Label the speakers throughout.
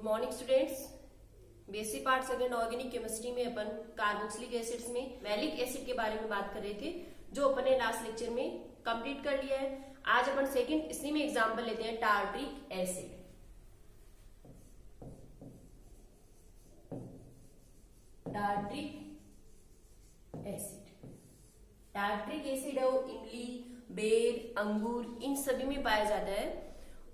Speaker 1: Morning students. Basic part second organic chemistry में अपन carboxylic acids में malic acid के बारे में बात कर रहे थे, जो अपन ने लास्ट लेक्चर में कंप्लीट कर लिया है। आज अपन सेकंड इसी में एग्जांपल लेते हैं टार्ट्रिक एसिड। टार्ट्रिक एसिड है वो इमली, बेर, अंगूर इन सभी में पाया जाता है।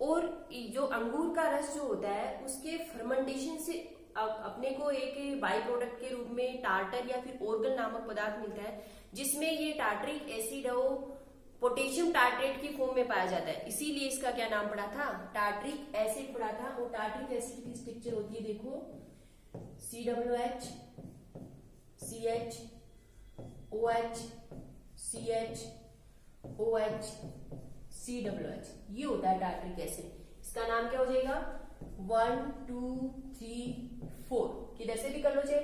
Speaker 1: और जो अंगूर का रस जो होता है उसके फर्मेंटेशन से अपने को एक बाई प्रोडक्ट के रूप में टार्टर या फिर ऑर्गन नामक पदार्थ मिलता है, जिसमें ये टार्ट्रिक एसिड है वो पोटेशियम टार्ट्रेट की फॉर्म में पाया जाता है। इसीलिए इसका क्या नाम पड़ा था, टार्ट्रिक एसिड पड़ा था। और टार्ट्रिक एसिड की स्ट्रक्चर होती है, देखो COH, CH, OH, CH, OH, COH, ये होता है टार्ट्रिक एसिड। इसका नाम क्या हो जाएगा, 1, 2, 3, 4 किधर से भी कर लो चाहे,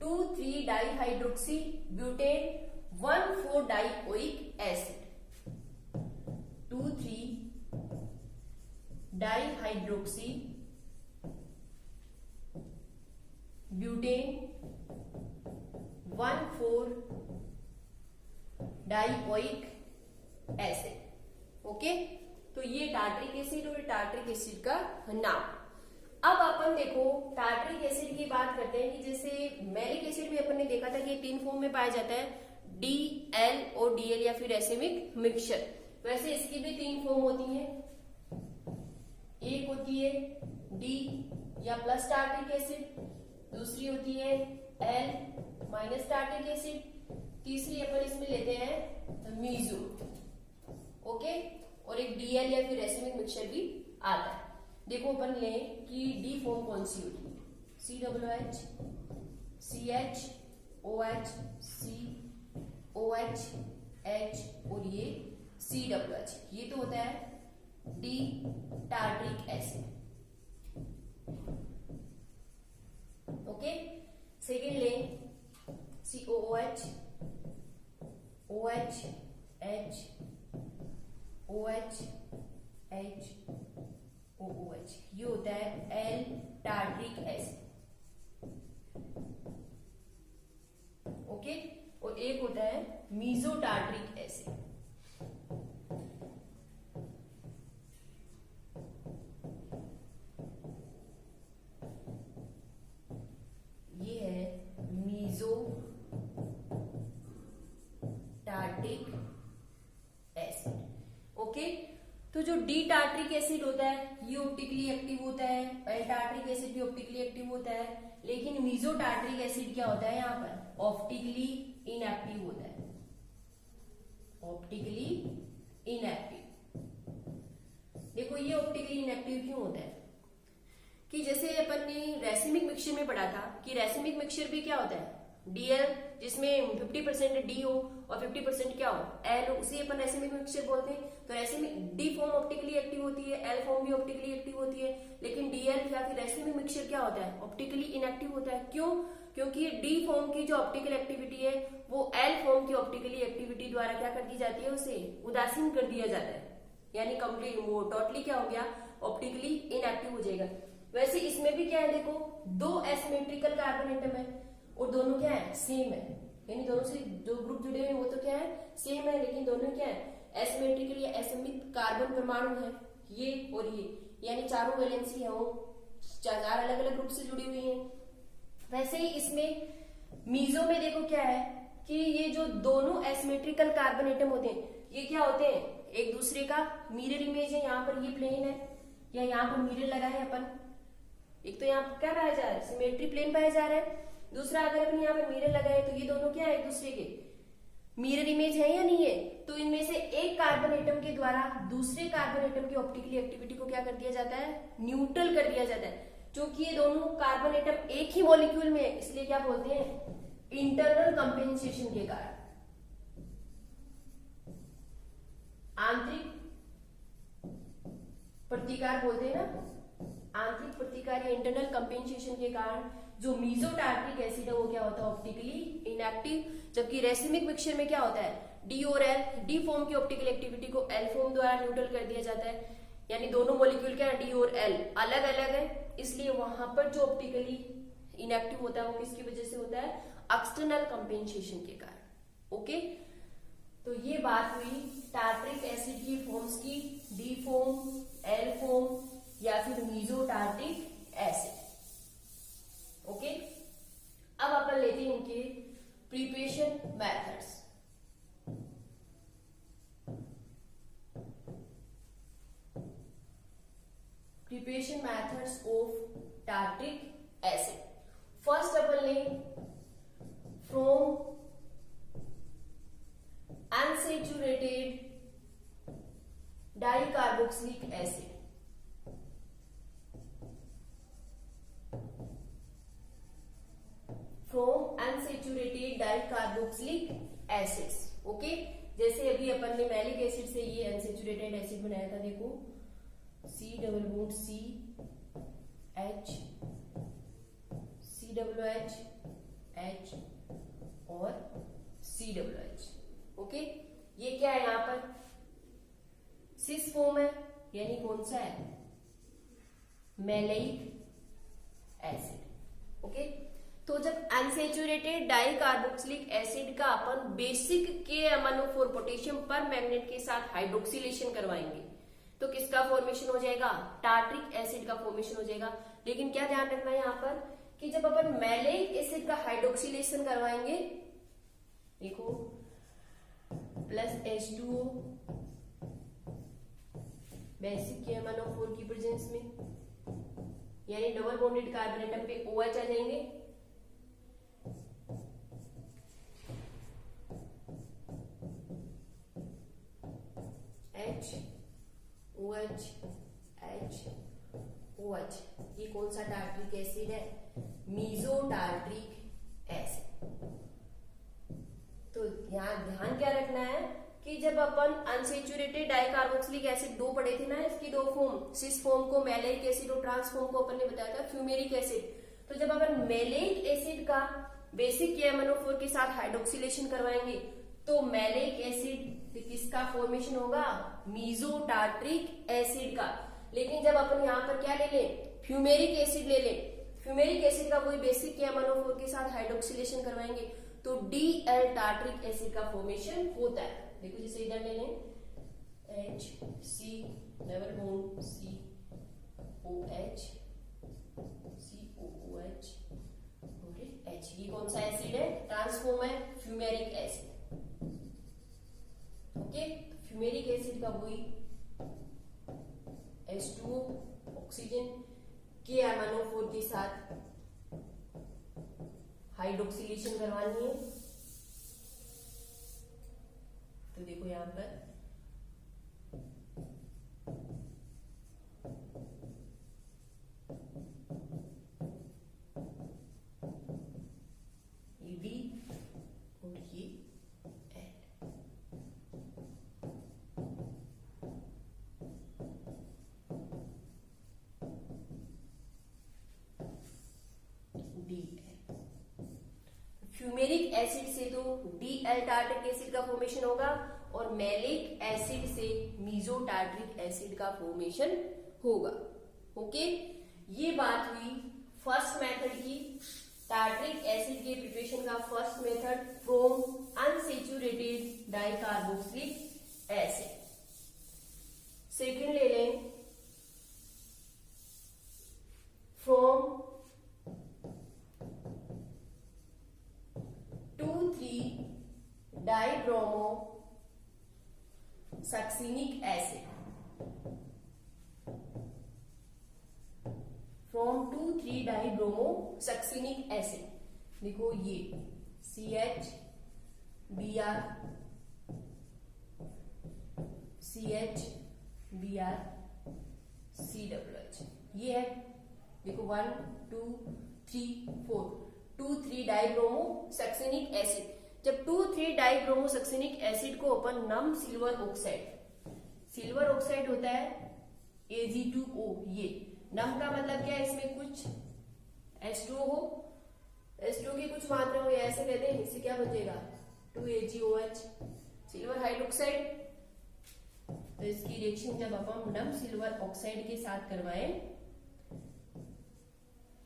Speaker 1: 2, 3 dihydroxy butane 1, 4 dioic acid, 2, 3 dihydroxy butane 1, 4 dioic acid. Okay, तो ये टार्ट्रिक एसिड और टार्ट्रिक एसिड का नाम। अब अपन देखो टार्ट्रिक एसिड की बात करते हैं कि जैसे मैलिक एसिड में अपन ने देखा था कि ये 3 फॉर्म में पाया जाता है, DL और DL या फिर एसिमिक मिक्सचर। वैसे इसकी भी 3 फॉर्म होती है। एक होती है D या प्लस टार्ट्रिक एसिड, दूसरी होती है L माइनस टार्ट्रिक एसिड, तीसरी अपन इसमें लेते हैं मीजो। ओके, और एक DL या फिर एसिमिक मिक्सचर भी आता है। देखो अपन ले कि D फॉर्म कौन सी होती है, COH, CH, OH, COH, H और ये COH, ये तो होता है D tartaric acid. Okay, second ले COOH, OH, H, OH, H, OOH, ये होता है L टार्ट्रिक एसिड। ओके, और एक होता है मीजो टार्ट्रिक एसिड। ये है मीजो टार्ट्रिक एसिड। ओके, तो जो डी टार्ट्रिक एसिड होता है ये ऑप्टिकली एक्टिव होता है, एल टार्ट्रिक एसिड भी ऑप्टिकली एक्टिव होता है, लेकिन मीजो टार्ट्रिक एसिड क्या होता है, यहाँ पर ऑप्टिकली इनएक्टिव होता है। ऑप्टिकली इनएक्टिव, देखो ये ऑप्टिकली इनएक्टिव क्यों होता है कि जैसे अपन ने रेसिमिक मिक्सचर में पढ़ा था कि रेसिमिक मिक्सचर भी क्या होता है, DL जिसमें 50% D हो और 50% क्या हो, L हो, उसे अपन रेसिमिक मिक्सचर बोलते हैं। तो racemic D form optically active होती है, L फॉर्म भी ऑप्टिकली एक्टिव होती है, लेकिन DL या फिर रेसिमिक मिक्सचर क्या होता है, ऑप्टिकली इनएक्टिव होता है। क्यों, क्योंकि D फॉर्म की जो ऑप्टिकल एक्टिविटी है वो L फॉर्म की ऑप्टिकली एक्टिविटी द्वारा क्या कर दी जाती है, उसे उदासीन कर दिया जाता है, यानी कंप्लीट वो टोटली क्या हो गया, ऑप्टिकली इनएक्टिव हो जाएगा। वैसे इसमें भी क्या है, देखो 2 एसिमेट्रिकल कार्बन एटम है और दोनों क्या है, सेम है, यानी दोनों से जो ग्रुप जुड़े हुए हैं वो तो क्या है, सेम है, लेकिन दोनों क्या है, एसिमेट्रिकल या असमित कार्बन परमाणु है, ये और ये, यानी चारों वैलेंसी है वो 4 अलग अलग ग्रुप से जुड़ी हुई है। वैसे ही इसमें मीजो में देखो क्या है कि ये जो दोनों एसिमेट्रिकल कार्बन एटम होते हैं ये क्या होते हैं, एक दूसरे का मिरर इमेज है। यहाँ पर ये प्लेन है या यहाँ पर मिरर लगा है अपन, एक तो यहाँ पर क्या पाया जा रहा है, सिमेट्री प्लेन पाया जा रहा है, दूसरा अगर अपन यहाँ पर मिरर लगाए तो ये दोनों क्या है, एक दूसरे के मिरर इमेज है या नहीं है। तो इनमें से एक कार्बन एटम के द्वारा दूसरे कार्बन एटम की ऑप्टिकली एक्टिविटी को क्या कर दिया जाता है, न्यूट्रल कर दिया जाता है। क्योंकि ये दोनों कार्बन एटम एक ही मॉलिक्यूल में है, इसलिए क्या बोलते हैं, इंटरनल कंपेंसेशन के कारण, आंतरिक प्रतिकार बोलते हैं ना, आंतरिक प्रतिकार या इंटरनल कंपेंसेशन के कारण जो मीजो टार्ट्रिक एसिड है वो क्या होता है, ऑप्टिकली इनएक्टिव। जबकि रेसिमिक मिक्सचर में क्या होता है, डी और एल, डी फॉर्म की ऑप्टिकल एक्टिविटी को एल फॉर्म द्वारा न्यूट्रल कर दिया जाता है, यानी दोनों मॉलिक्यूल क्या है, डी और एल अलग अलग है इसलिए वहां पर जो ऑप्टिकली इनएक्टिव होता है वो किसकी वजह से होता है, एक्सटर्नल कंपेंसेशन के कारण। ओके, तो ये बात हुई टार्ट्रिक एसिड की फॉर्म्स की, डी फॉर्म, एल फॉर्म या फिर मीजो टार्ट्रिक एसिड। ओके, अब अपन लेते हैं इनके preparation methods. Preparation methods of tartaric acid. First अपन ले from unsaturated dicarboxylic acid. From unsaturated dicarboxylic acids. Okay, जैसे अभी अपन ने मैलिक एसिड से ये अनसैचुरेटेड एसिड बनाया था, देखो C double bond C H C W H H और C डब्ल्यू H। ओके, ये क्या है, यहां पर सिस फॉर्म है, यानी कौन सा है, मैलिक एसिड। ओके, तो जब अनसैचुरेटेड डाइकार्बोक्सिलिक एसिड का अपन बेसिक KMnO4 पोटेशियम पर मैग्नेट के साथ हाइड्रोक्सिलेशन करवाएंगे तो किसका फॉर्मेशन हो जाएगा, टार्ट्रिक एसिड का फॉर्मेशन हो जाएगा। लेकिन क्या ध्यान रखना है यहाँ पर कि जब अपन मैलिक एसिड का हाइड्रोक्सिलेशन करवाएंगे, देखो प्लस H2O बेसिक KMnO4 की प्रेजेंस में, यानी डबल बॉन्डेड कार्बन एटम पे OH आ जाएंगे, H OH H OH। ये कौन सा टार्ट्रिक एसिड है, मीजो टार्ट्रिक एसिड। तो यहाँ ध्यान क्या रखना है कि जब अपन अनसैचुरेटेड डाइकार्बोक्सिलिक एसिड दो पढ़े थे ना, इसकी दो फॉर्म, सिस फॉर्म को मैलिक एसिड और ट्रांस फॉर्म को अपन ने बताया था फ्यूमेरिक एसिड। तो जब अपन मैलिक एसिड का बेसिक KMnO4 के साथ हाइड्रोक्सिलेशन करवाएंगे तो मैलिक एसिड किसका फॉर्मेशन होगा, मीजो टार्ट्रिक एसिड का। लेकिन जब अपन यहाँ पर क्या ले लें, फ्यूमेरिक एसिड ले लें, फ्यूमेरिक एसिड का कोई बेसिक KMnO4 के साथ हाइड्रोक्सिलेशन करवाएंगे तो DL टार्ट्रिक एसिड का फॉर्मेशन होता है। देखो जैसे इधर ले लें HC double bond COH COOH और H। ये कौन सा एसिड है, ट्रांसफॉर्म है, fumaric acid. Okay, fumaric acid का वही H2O ऑक्सीजन KMnO4 के साथ हाइड्रोक्सिलेशन करवानी है। तो देखो यहां पर ये D और ये L। फ्यूमेरिक एसिड से तो DL टार्ट्रिक एसिड का फॉर्मेशन होगा और मैलिक एसिड से मीजो टार्ट्रिक एसिड का फॉर्मेशन होगा। ओके, ये बात हुई फर्स्ट मेथड की, टार्ट्रिक एसिड के प्रिपरेशन का first method from unsaturated dicarboxylic acid. Second ले लें from two three dibromo succinic acid. From two three dibromo succinic acid. देखो ये CH Br CH Br COOH, ये है। देखो 1 2 3 4 2,3-डाइब्रोमो सक्सिनिक एसिड। जब 2,3-डाइब्रोमो सक्सिनिक एसिड को अपन नम सिल्वर ऑक्साइड, सिल्वर ऑक्साइड होता है Ag2O, ये नम का मतलब क्या है, इसमें कुछ H2O हो, H2O की कुछ मात्रा हो, ऐसे कहते हैं, इससे क्या बचेगा 2AgOH, सिल्वर हाइड्रोक्साइड। तो इसकी रिएक्शन जब अपन नम सिल्वर ऑक्साइड के साथ करवाएं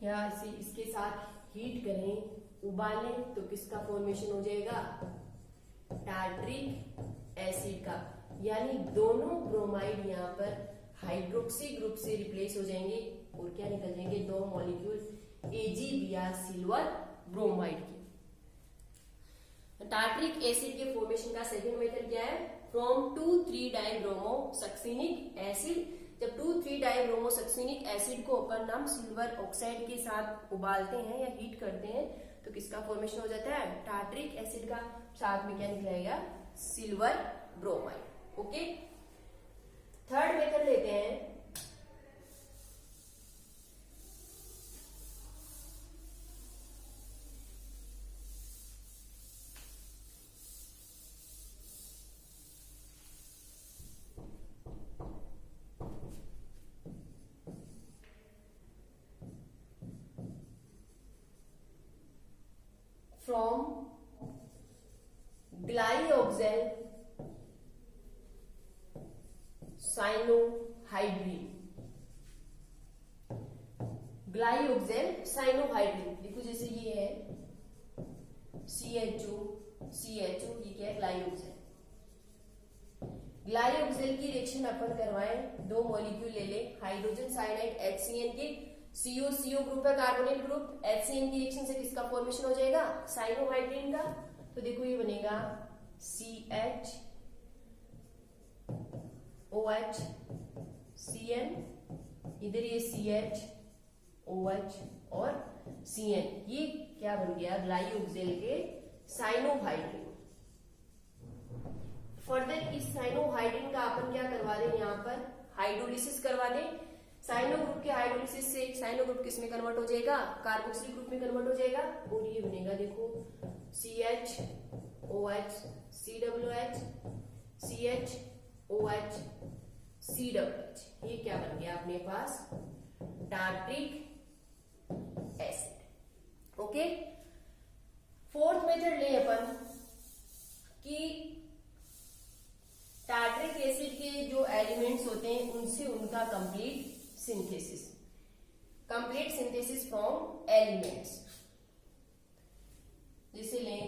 Speaker 1: क्या इसे इसके साथ हीट करें, उबालें, तो किसका फॉर्मेशन हो जाएगा, टार्ट्रिक एसिड का। यानी दोनों ब्रोमाइड यहाँ पर हाइड्रोक्सी ग्रुप से रिप्लेस हो जाएंगे और क्या निकल जाएंगे, दो मॉलिक्यूल AgBr सिल्वर ब्रोमाइड के। टार्ट्रिक एसिड के फॉर्मेशन का सेकंड मेथड क्या है, फ्रॉम 2,3-डाइब्रोमो सक्सिनिक एसिड। जब 2,3-डाइब्रोमो सक्सिनिक एसिड को अपन हम सिल्वर ऑक्साइड के साथ उबालते हैं या हीट करते हैं तो किसका फॉर्मेशन हो जाता है, टार्ट्रिक एसिड का। साथ में क्या निकलेगा, silver bromide. Okay, third method लेते हैं, फ्रॉम ग्लाइओक्सेल साइनोहाइड्रीन। ग्लाइओक्सेल साइनोहाइड्रीन देखो, जैसे ये है CHO, ये क्या है, ग्लाइओक्सेल। ग्लाइओक्सेल की रिएक्शन अपन करवाएं, दो मॉलिक्यूल ले ले, हाइड्रोजन साइनाइड HCN के, CO ग्रुप है कार्बोनिल ग्रुप, HCN की रिएक्शन से किसका फॉर्मेशन हो जाएगा, साइनोहाइड्रीन का। तो देखो ये बनेगा CH OH CN, इधर ये CH OH और CN, ये क्या बन गया, ग्लाइओक्सेल के साइनोहाइड्रीन। फर्दर इस साइनोहाइड्रीन का अपन क्या करवा दें, यहाँ पर हाइड्रोलिसिस करवा दें। साइनो ग्रुप के हाइड्रोलिसिस से साइनो ग्रुप किस में कन्वर्ट हो जाएगा, कार्बोक्सिल ग्रुप में कन्वर्ट हो जाएगा और ये बनेगा देखो CH OH COOH CH OH COOH। ये क्या बन गया अपने पास, tartaric acid. Okay, fourth method ले अपन कि टार्ट्रिक एसिड के जो एलिमेंट्स होते हैं उनसे उनका कंप्लीट सिंथेसिस फ्रॉम एलिमेंट्स। जैसे लें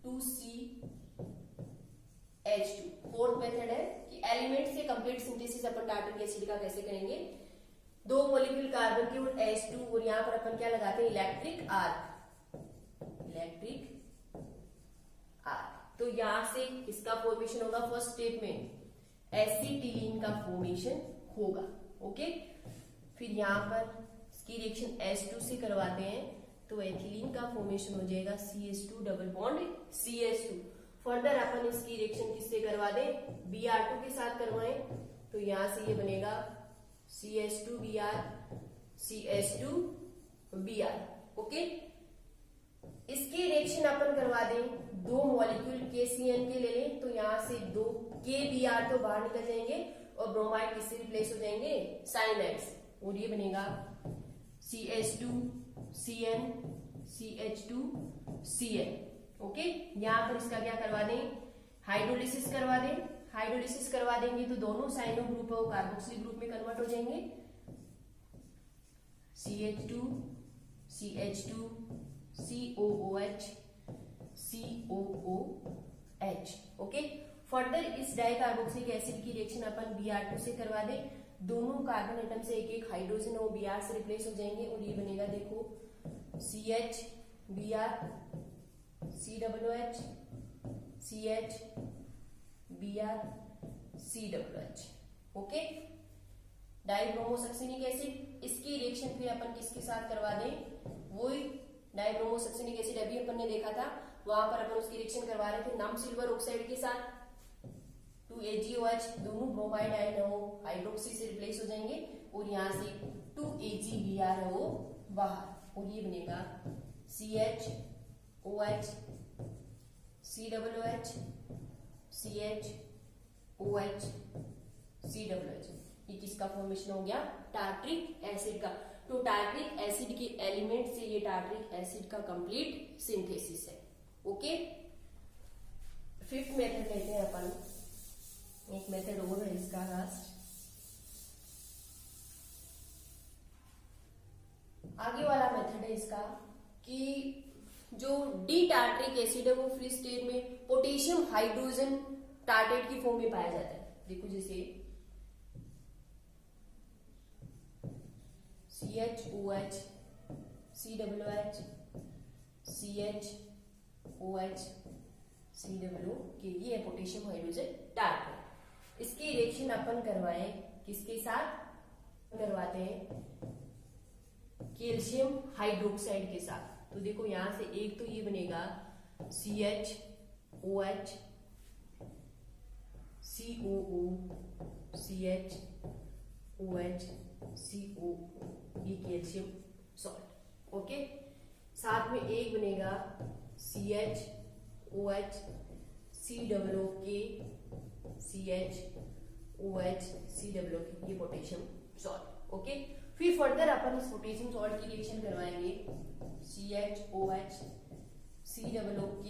Speaker 1: 2CH2, फोर्थ मेथड है कि एलिमेंट से कंप्लीट सिंथेसिस अपन टार्ट्रिक एसिड का कैसे करेंगे, दो मॉलिक्यूल कार्बन की और H2 और यहां पर अपन क्या लगाते हैं, इलेक्ट्रिक आर्क। तो यहां से किसका फॉर्मेशन होगा, फर्स्ट स्टेप में एसिटिलीन का फॉर्मेशन होगा। ओके, फिर यहां पर इसकी रिएक्शन H2 से करवाते हैं तो एथिलीन का फॉर्मेशन हो जाएगा CH2 double bond CH2। Further अपन इसकी रिएक्शन किससे करवा दें, Br2 के साथ करवाएं तो यहां से ये बनेगा CH2Br CH2Br। ओके, इसकी रिएक्शन अपन करवा दें, दो मॉलिक्यूल KCN के ले लें तो यहां से दो KBr तो बाहर निकल जाएंगे और ब्रोमाइड किससे रिप्लेस हो जाएंगे, साइनाइड से, और ये बनेगा CH2CN CH2CN। ओके, यहां पर इसका क्या करवा दें, हाइड्रोलिसिस करवा दें। हाइड्रोलिसिस करवा देंगे तो दोनों साइनो ग्रुप है वो कार्बोक्सिल ग्रुप में कन्वर्ट हो जाएंगे, CH2 CH2 COOH COOH। Okay, further इस डाइकार्बोक्सिलिक एसिड की रिएक्शन अपन Br2 से करवा दें, दोनों कार्बन एटम से एक एक हाइड्रोजन वो Br से रिप्लेस हो जाएंगे और ये बनेगा देखो CH Br COOH CH Br COOH। Okay, dibromosuccinic acid, इसकी रिएक्शन फिर अपन किसके साथ करवा दें, वही डाइब्रोमोसक्सिनिक एसिड अभी अपन ने देखा था, वहां पर अपन उसकी रिएक्शन करवा रहे थे नम सिल्वर ऑक्साइड के साथ, 2AgOH, दोनों ब्रोमाइड आयन है वो हाइड्रोक्सी से रिप्लेस हो जाएंगे और यहाँ से 2AgBr है वो बाहर और ये बनेगा CH OH COOH CH OH COOH। ये किसका फॉर्मेशन हो गया, टार्ट्रिक एसिड का। तो टार्ट्रिक एसिड के एलिमेंट से ये टार्ट्रिक एसिड का कंप्लीट सिंथेसिस है। ओके, फिफ्थ मेथड लेते हैं अपन, एक मेथड और है इसका लास्ट। आगे कि जो डी टार्ट्रिक एसिड है वो फ्री स्टेट में पोटेशियम हाइड्रोजन टार्टेट की फॉर्म में पाया जाता है। देखो जैसे CHOH, COOH, CHOH, COOH, ये है पोटेशियम हाइड्रोजन टार्टेट। इसकी रिएक्शन अपन करवाएं किसके साथ? करवाते हैं कैल्शियम हाइड्रोक्साइड के साथ। तो देखो यहां से एक तो ये बनेगा CHOH, COO, CHOH, COO, ये कैल्शियम सॉल्ट। ओके, साथ में एक बनेगा CHOH, COOK, CHOH, COOK, ये पोटेशियम सॉल्ट। ओके, फिर फर्दर अपन इस पोटेशियम सॉल्ट की रिएक्शन करवाएंगे CHOH, COOK,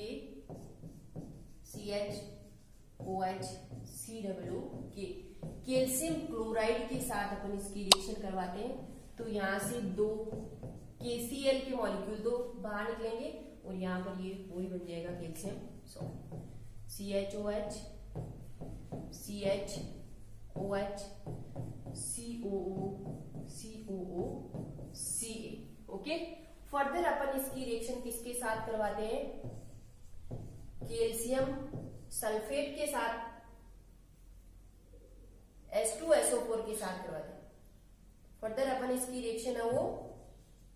Speaker 1: CHOH, COOK, calcium chloride के साथ अपन इसकी रिएक्शन करवाते हैं। तो यहां से दो KCl के मॉलिक्यूल दो बाहर निकलेंगे और यहाँ पर ये वही बन जाएगा calcium salt. CHOH, CHOH, COO, COO, Ca। Okay, further अपन इसकी रिएक्शन किसके साथ करवाते हैं? कैल्शियम सल्फेट के साथ H2SO4 के साथ करवाते हैं। फर्दर अपन इसकी रिएक्शन है वो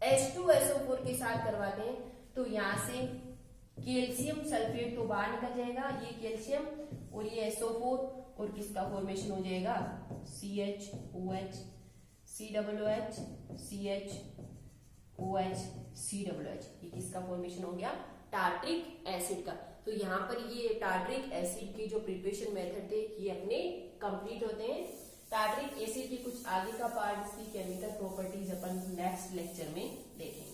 Speaker 1: H2SO4 के साथ करवाते हैं। तो यहां से कैल्शियम सल्फेट तो बाहर निकल जाएगा, ये कैल्शियम और ये SO4, और किसका फॉर्मेशन हो जाएगा? CHOH, COOH, CHOH, COOH, ये किसका फॉर्मेशन हो गया? टार्ट्रिक एसिड का। तो यहाँ पर ये टार्ट्रिक एसिड की जो प्रिपरेशन मेथड थे ये अपने कंप्लीट होते हैं। टार्ट्रिक एसिड की कुछ आगे का पार्ट, इसकी केमिकल प्रॉपर्टीज अपन नेक्स्ट लेक्चर में देखेंगे।